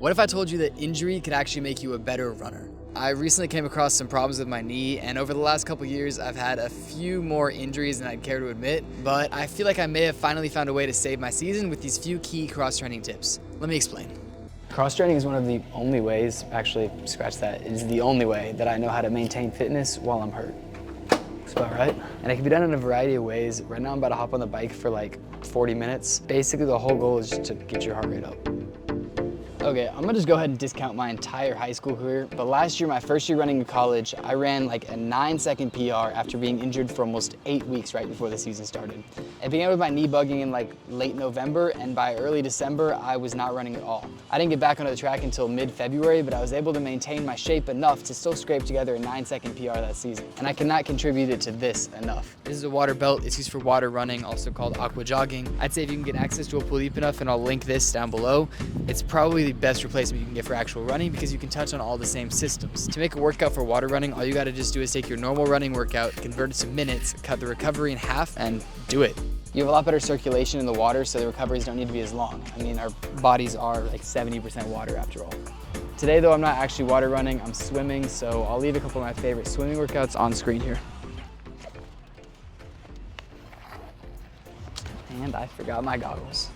What if I told you that injury could actually make you a better runner? I recently came across some problems with my knee, and over the last couple years I've had a few more injuries than I'd care to admit, but I feel like I may have finally found a way to save my season with these few key cross-training tips. Let me explain. Cross-training is one of the only ways, actually, scratch that, it is the only way that I know how to maintain fitness while I'm hurt. That's about right. And it can be done in a variety of ways. Right now I'm about to hop on the bike for like 40 minutes. Basically the whole goal is just to get your heart rate up. Okay, I'm gonna just go ahead and discount my entire high school career, but last year, my first year running in college, I ran like a 9-second PR after being injured for almost 8 weeks right before the season started. It began with my knee bugging in like late November, and by early December, I was not running at all. I didn't get back onto the track until mid-February, but I was able to maintain my shape enough to still scrape together a 9-second PR that season, and I cannot contribute it to this enough. This is a water belt. It's used for water running, also called aqua jogging. I'd say if you can get access to a pool deep enough, and I'll link this down below, it's probably the best replacement you can get for actual running because you can touch on all the same systems. To make a workout for water running, all you gotta just do is take your normal running workout, convert it to minutes, cut the recovery in half, and do it. You have a lot better circulation in the water, so the recoveries don't need to be as long. I mean, our bodies are like 70% water after all. Today though, I'm not actually water running, I'm swimming, so I'll leave a couple of my favorite swimming workouts on screen here. And I forgot my goggles.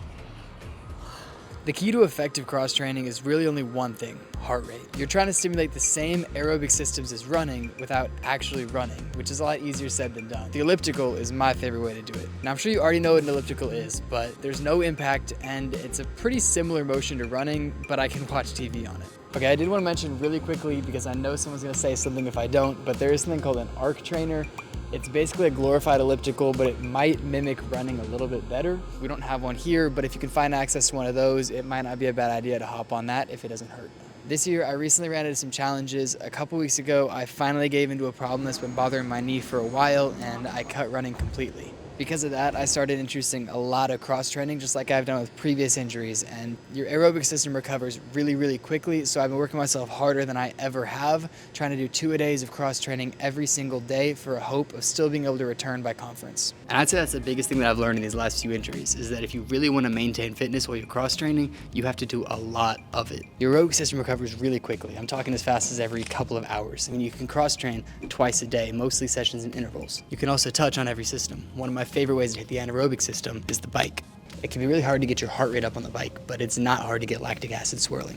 The key to effective cross-training is really only one thing: heart rate. You're trying to stimulate the same aerobic systems as running without actually running, which is a lot easier said than done. The elliptical is my favorite way to do it. Now, I'm sure you already know what an elliptical is, but there's no impact, and it's a pretty similar motion to running, but I can watch TV on it. Okay, I did want to mention really quickly, because I know someone's going to say something if I don't, but there is something called an arc trainer. It's basically a glorified elliptical, but it might mimic running a little bit better. We don't have one here, but if you can find access to one of those, it might not be a bad idea to hop on that if it doesn't hurt. This year, I recently ran into some challenges. A couple weeks ago, I finally gave into a problem that's been bothering my knee for a while, and I cut running completely. Because of that, I started introducing a lot of cross-training, just like I've done with previous injuries, and your aerobic system recovers really, really quickly, so I've been working myself harder than I ever have, trying to do 2-a-days of cross-training every single day for a hope of still being able to return by conference. And I'd say that's the biggest thing that I've learned in these last few injuries, is that if you really want to maintain fitness while you're cross-training, you have to do a lot of it. Your aerobic system recovers really quickly. I'm talking as fast as every couple of hours. I mean, you can cross-train twice a day, mostly sessions in intervals. You can also touch on every system. One of my favorite ways to hit the anaerobic system is the bike. It can be really hard to get your heart rate up on the bike, but it's not hard to get lactic acid swirling.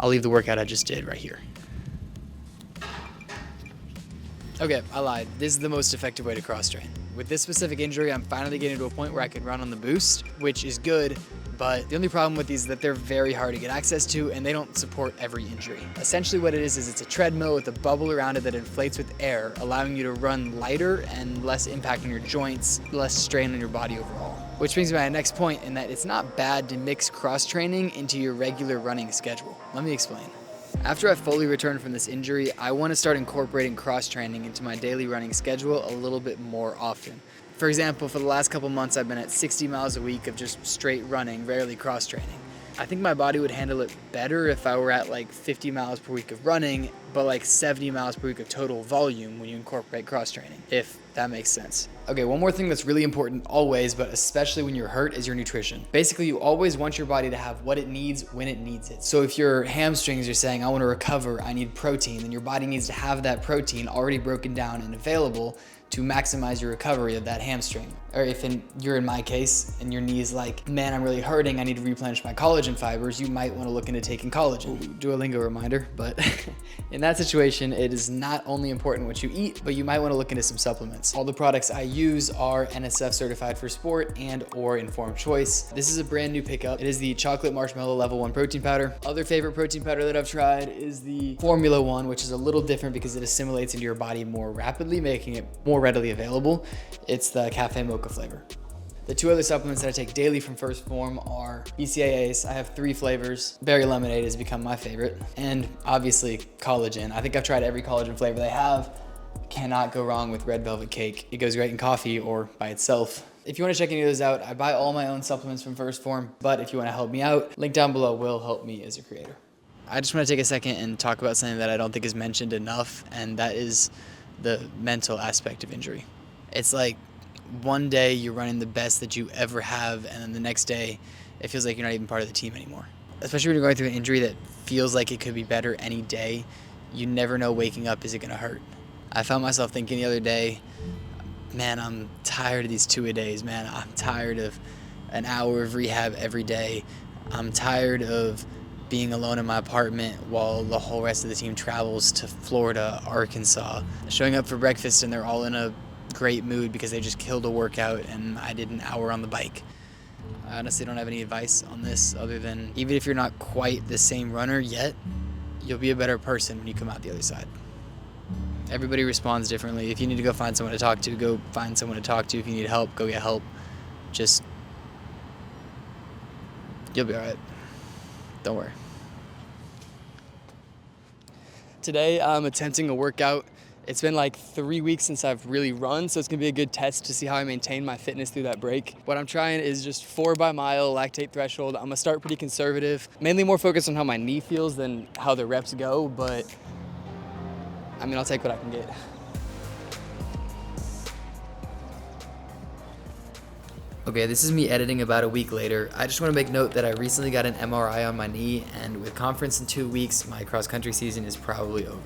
I'll leave the workout I just did right here. Okay, I lied. This is the most effective way to cross-train. With this specific injury, I'm finally getting to a point where I can run on the boost, which is good, but the only problem with these is that they're very hard to get access to, and they don't support every injury. Essentially what it is it's a treadmill with a bubble around it that inflates with air, allowing you to run lighter and less impact on your joints, less strain on your body overall. Which brings me to my next point, in that it's not bad to mix cross-training into your regular running schedule. Let me explain. After I fully return from this injury, I want to start incorporating cross-training into my daily running schedule a little bit more often. For example, for the last couple months, I've been at 60 miles a week of just straight running, rarely cross-training. I think my body would handle it better if I were at like 50 miles per week of running, but like 70 miles per week of total volume when you incorporate cross-training, if that makes sense. Okay, one more thing that's really important always, but especially when you're hurt, is your nutrition. Basically, you always want your body to have what it needs when it needs it. So if your hamstrings are saying, I want to recover, I need protein, then your body needs to have that protein already broken down and available to maximize your recovery of that hamstring. Or if you're in my case and your knee is like, man, I'm really hurting, I need to replenish my collagen fibers, you might want to look into taking collagen. Ooh, Duolingo reminder, but in that situation, it is not only important what you eat, but you might want to look into some supplements. All the products I use are NSF certified for sport and or informed choice. This is a brand new pickup. It is the chocolate marshmallow level 1 protein powder. Other favorite protein powder that I've tried is the formula one, which is a little different because it assimilates into your body more rapidly, making it more readily available. It's the cafe mocha flavor. The 2 other supplements that I take daily from First Form are BCAAs. I have 3 flavors. Berry lemonade has become my favorite. And obviously collagen. I think I've tried every collagen flavor they have. Cannot go wrong with red velvet cake. It goes great in coffee or by itself. If you want to check any of those out, I buy all my own supplements from First Form, but if you want to help me out, link down below will help me as a creator. I just want to take a second and talk about something that I don't think is mentioned enough, and that is the mental aspect of injury. It's like one day you're running the best that you ever have, and then the next day it feels like you're not even part of the team anymore. Especially when you're going through an injury that feels like it could be better any day, you never know waking up, is it gonna hurt? I found myself thinking the other day, man, I'm tired of these 2-a-days, man. I'm tired of an hour of rehab every day. I'm tired of being alone in my apartment while the whole rest of the team travels to Florida, Arkansas, showing up for breakfast and they're all in a great mood because they just killed a workout and I did an hour on the bike. I honestly don't have any advice on this other than even if you're not quite the same runner yet, you'll be a better person when you come out the other side. Everybody responds differently. If you need to go find someone to talk to, go find someone to talk to. If you need help, go get help. Just, you'll be all right. Don't worry. Today I'm attempting a workout. It's been like 3 weeks since I've really run, so it's gonna be a good test to see how I maintain my fitness through that break. What I'm trying is just 4 by mile lactate threshold. I'm gonna start pretty conservative, mainly more focused on how my knee feels than how the reps go, but I mean, I'll take what I can get. Okay, this is me editing about a week later. I just want to make note that I recently got an MRI on my knee, and with conference in 2 weeks, my cross-country season is probably over.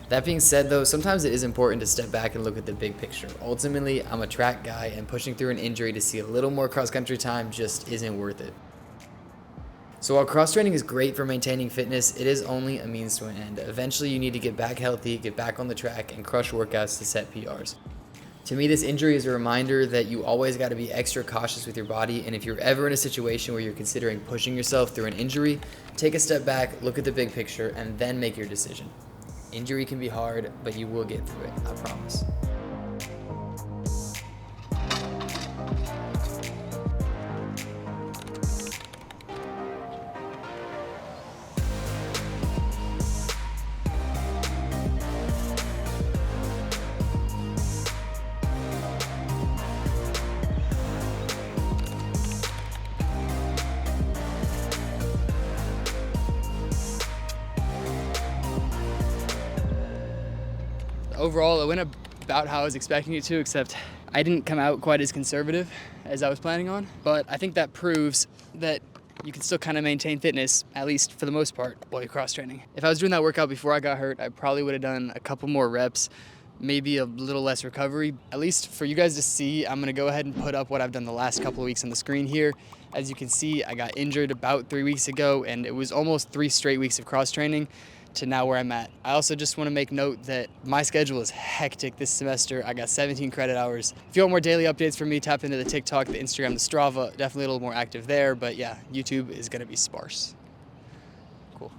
That being said though, sometimes it is important to step back and look at the big picture. Ultimately, I'm a track guy, and pushing through an injury to see a little more cross-country time just isn't worth it. So while cross-training is great for maintaining fitness, it is only a means to an end. Eventually you need to get back healthy, get back on the track, and crush workouts to set PRs. To me, this injury is a reminder that you always got to be extra cautious with your body, and if you're ever in a situation where you're considering pushing yourself through an injury, take a step back, look at the big picture, and then make your decision. Injury can be hard, but you will get through it, I promise. Overall, it went about how I was expecting it to, except I didn't come out quite as conservative as I was planning on. But I think that proves that you can still kind of maintain fitness, at least for the most part, while you're cross-training. If I was doing that workout before I got hurt, I probably would have done a couple more reps, maybe a little less recovery. At least for you guys to see, I'm gonna go ahead and put up what I've done the last couple of weeks on the screen here. As you can see, I got injured about 3 weeks ago, and it was almost 3 straight weeks of cross-training to now where I'm at. I also just want to make note that my schedule is hectic this semester. I got 17 credit hours. If you want more daily updates from me, tap into the TikTok, the Instagram, the Strava. Definitely a little more active there, but yeah, YouTube is going to be sparse. Cool.